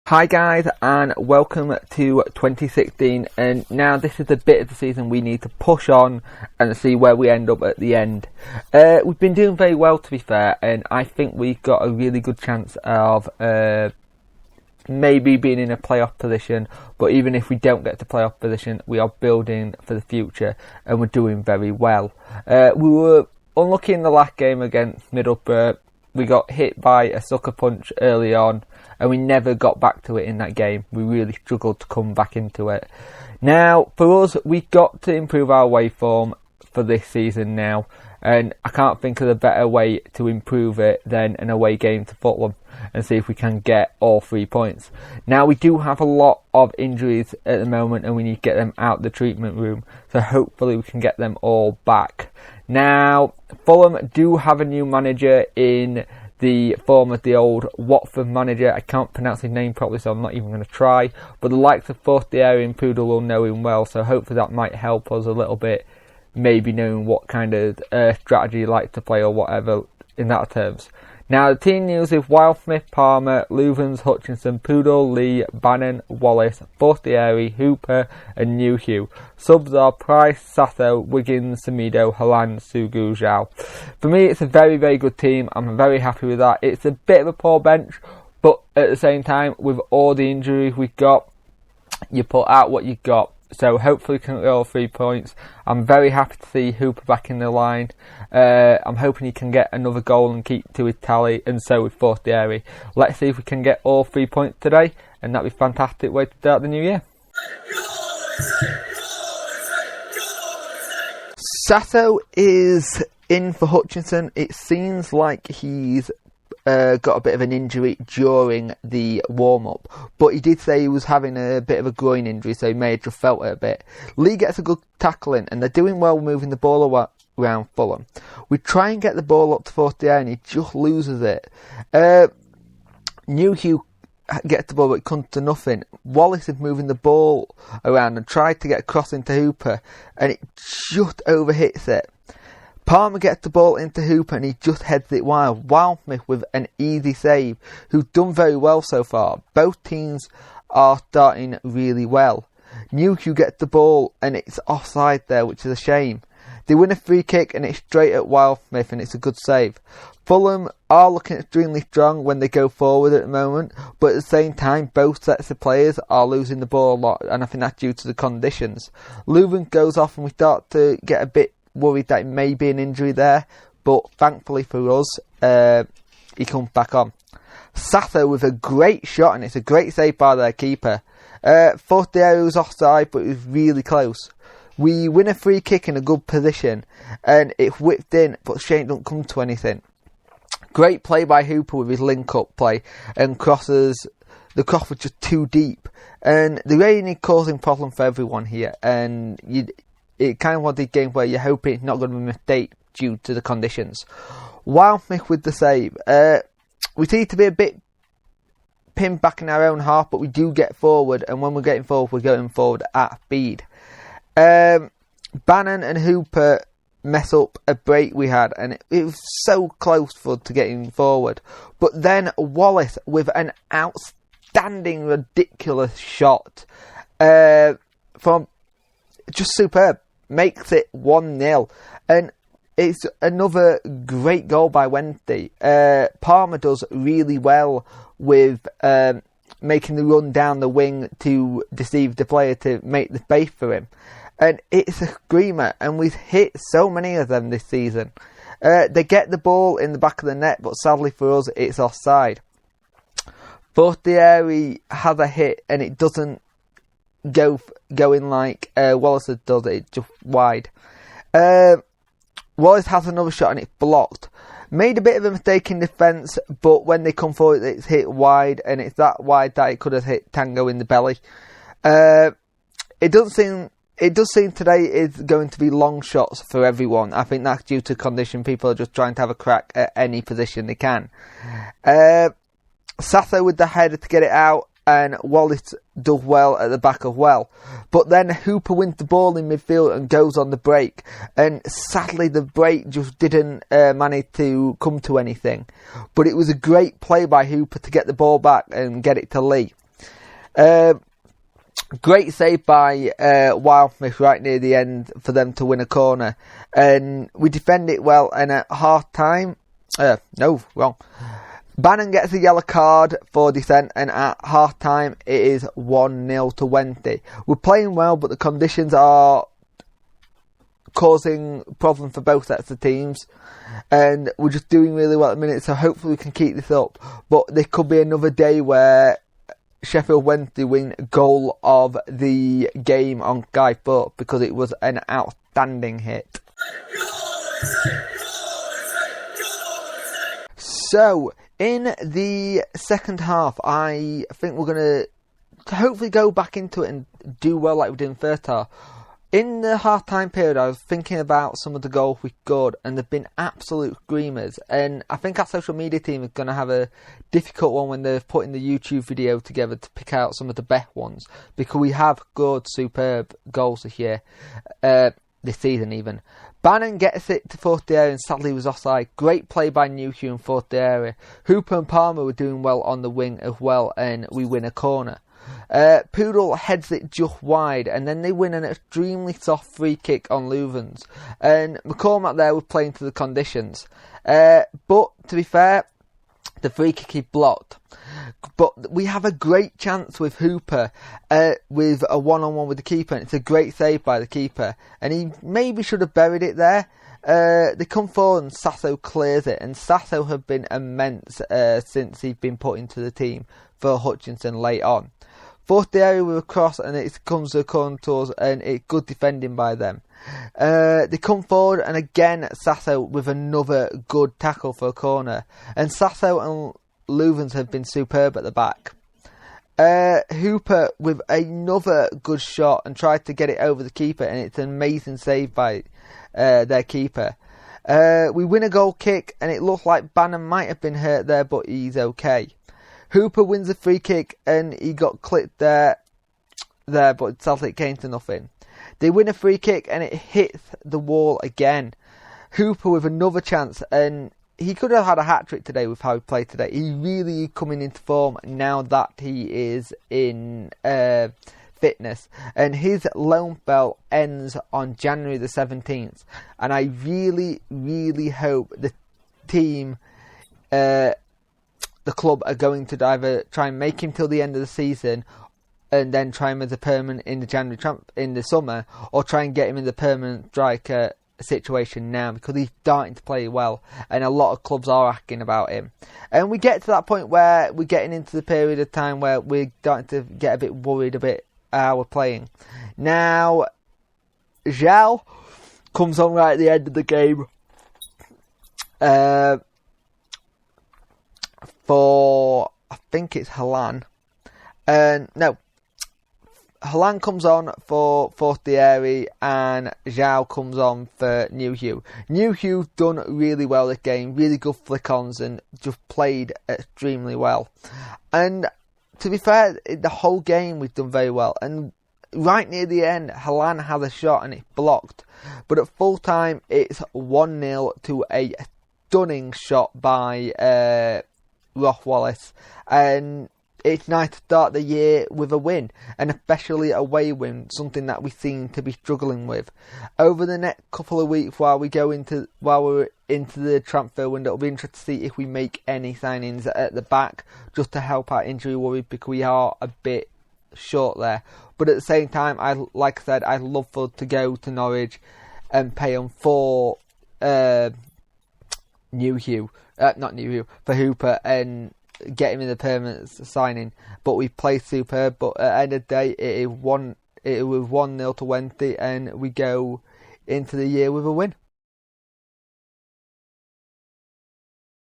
Hi guys, and welcome to 2016, and now this is the bit of the season we need to push on and see where we end up at the end. We've been doing very well, to be fair, and I think we've got a really good chance of maybe being in a playoff position, but even if we don't get to playoff position, we are building for the future and we're doing very well. We were unlucky in the last game against Middlesbrough. We got hit by a sucker punch early on and we never got back to it in that game. We really struggled to come back into it. Now, for us, we've got to improve our away form for this season now, and I can't think of a better way to improve it than an away game to Fulham and see if we can get all 3 points. Now, we do have a lot of injuries at the moment and we need to get them out the treatment room, so hopefully we can get them all back. Now, Fulham do have a new manager in the form of the old Watford manager. I can't pronounce his name properly, so I'm not even going to try. But the likes of Fortieri and Poodle will know him well, so hopefully that might help us a little bit, maybe knowing what kind of strategy he likes to play or whatever in that terms. Now, the team news is Wildsmith, Palmer, Louvens, Hutchinson, Poodle, Lee, Bannon, Wallace, Fortieri, Hooper and New Hugh. Subs are Price, Sato, Wiggins, Semedo, Haaland, Sugu, Zhao. For me, it's a very, very good team. I'm very happy with that. It's a bit of a poor bench, but at the same time, with all the injuries we've got, you put out what you've got. So hopefully we can get all 3 points. I'm very happy to see Hooper back in the line. I'm hoping he can get another goal and keep to his tally, and so with Fortieri. Let's see if we can get all 3 points today, and that'd be a fantastic way to start the new year. Sato is in for Hutchinson. It seems like he's got a bit of an injury during the warm-up, but he did say he was having a bit of a groin injury, so he may have just felt it a bit. Lee gets a good tackle in, and they're doing well moving the ball around Fulham. We try and get the ball up to Fortier, and he just loses it. New Hugh gets the ball, but it comes to nothing. Wallace is moving the ball around and tried to get a cross into Hooper, and it just overhits it. Palmer gets the ball into Hooper and he just heads it wide. Wildsmith with an easy save, who's done very well so far. Both teams are starting really well. New Hugh gets the ball and it's offside there, which is a shame. They win a free kick and it's straight at Wildsmith and it's a good save. Fulham are looking extremely strong when they go forward at the moment, but at the same time both sets of players are losing the ball a lot, and I think that's due to the conditions. Leuven goes off and we start to get a bit worried that it may be an injury there, but thankfully for us, he comes back on. Sato with a great shot, and it's a great save by their keeper. Fortieri was offside, but it was really close. We win a free kick in a good position, and it's whipped in, but Shane don't come to anything. Great play by Hooper with his link-up play, and crosses. The cross was just too deep, and they're really causing problems for everyone here, and it kind of was a game where you're hoping it's not going to be a mistake due to the conditions. Wildsmith with the save. We seem to be a bit pinned back in our own half, but we do get forward, and when we're getting forward, we're going forward at speed. Bannon and Hooper mess up a break we had, and it was so close for to getting forward. But then Wallace with an outstanding, ridiculous shot from just superb. Makes it 1-0, and it's another great goal by Wednesday. Palmer does really well with making the run down the wing to deceive the player to make the space for him, and it's a screamer, and we've hit so many of them this season. They get the ball in the back of the net, but sadly for us it's offside. Fortieri has a hit and it doesn't go in like Wallace does it, just wide. Wallace has another shot and it's blocked. Made a bit of a mistake in defence, but when they come forward it's hit wide, and it's that wide that it could have hit Tango in the belly. It does seem today is going to be long shots for everyone. I think that's due to condition. People are just trying to have a crack at any position they can. Sato with the header to get it out, and Wallace does well at the back as well. But then Hooper wins the ball in midfield and goes on the break. And sadly, the break just didn't manage to come to anything. But it was a great play by Hooper to get the ball back and get it to Lee. Great save by Wildsmith right near the end for them to win a corner. And we defend it well, and at half time... Bannon gets a yellow card for dissent, and at half time it is 1-0 to Wenty. We're playing well, but the conditions are causing problems for both sets of teams, and we're just doing really well at the minute, so hopefully we can keep this up. But there could be another day where Sheffield Wednesday win goal of the game on Guy Fawkes, because it was an outstanding hit. So, in the second half, I think we're going to hopefully go back into it and do well like we did in the first half. In the half-time period, I was thinking about some of the goals we scored, and they've been absolute screamers. And I think our social media team is going to have a difficult one when they're putting the YouTube video together to pick out some of the best ones, because we have scored superb goals this year, this season even. Bannon gets it to fourth area and sadly was offside. Great play by Newhugh in fourth area. Hooper and Palmer were doing well on the wing as well, and we win a corner. Poodle heads it just wide, and then they win an extremely soft free kick on Leuven's. And McCormack there was playing to the conditions. But to be fair, the free kick is blocked. But we have a great chance with Hooper with a one-on-one with the keeper, and it's a great save by the keeper. And he maybe should have buried it there. They come forward and Sasso clears it, and Sasso have been immense since he's been put into the team for Hutchinson late on. Fourth area with a cross, and it comes to the corner to us, and it's good defending by them. They come forward, and again Sasso with another good tackle for a corner. And Sasso and Leuven's have been superb at the back. Hooper with another good shot and tried to get it over the keeper, and it's an amazing save by their keeper. We win a goal kick, and it looks like Bannon might have been hurt there, but he's okay. Hooper wins a free kick, and he got clipped there, but sadly it came to nothing. They win a free kick, and it hits the wall again. Hooper with another chance, and he could have had a hat-trick today with how he played today. He really coming into form now that he is in fitness. And his loan spell ends on January the 17th. And I really, really hope the team... the club are going to either try and make him till the end of the season and then try him as a permanent in the summer, or try and get him in the permanent striker situation now, because he's starting to play well and a lot of clubs are asking about him. And we get to that point where we're getting into the period of time where we're starting to get a bit worried about how we're playing. Now, Zhao comes on right at the end of the game. For, I think it's Halan. Halan comes on for Fortieri, and Zhao comes on for Newhugh. Newhugh's done really well this game, really good flick-ons, and just played extremely well. And to be fair, the whole game we've done very well. And right near the end, Halan has a shot and it's blocked. But at full time, it's 1-0 to a stunning shot by Wallace, and it's nice to start the year with a win, and especially a away win, something that we seem to be struggling with. Over the next couple of weeks, while we're into the transfer window, it'll be interesting to see if we make any signings at the back just to help our injury worries, because we are a bit short there. But at the same time, like I said, I'd love to go to Norwich and pay them for for Hooper and get him in the permanent signing. But we play superb. But at the end of the day, it was 1-0 to Wenty, and we go into the year with a win.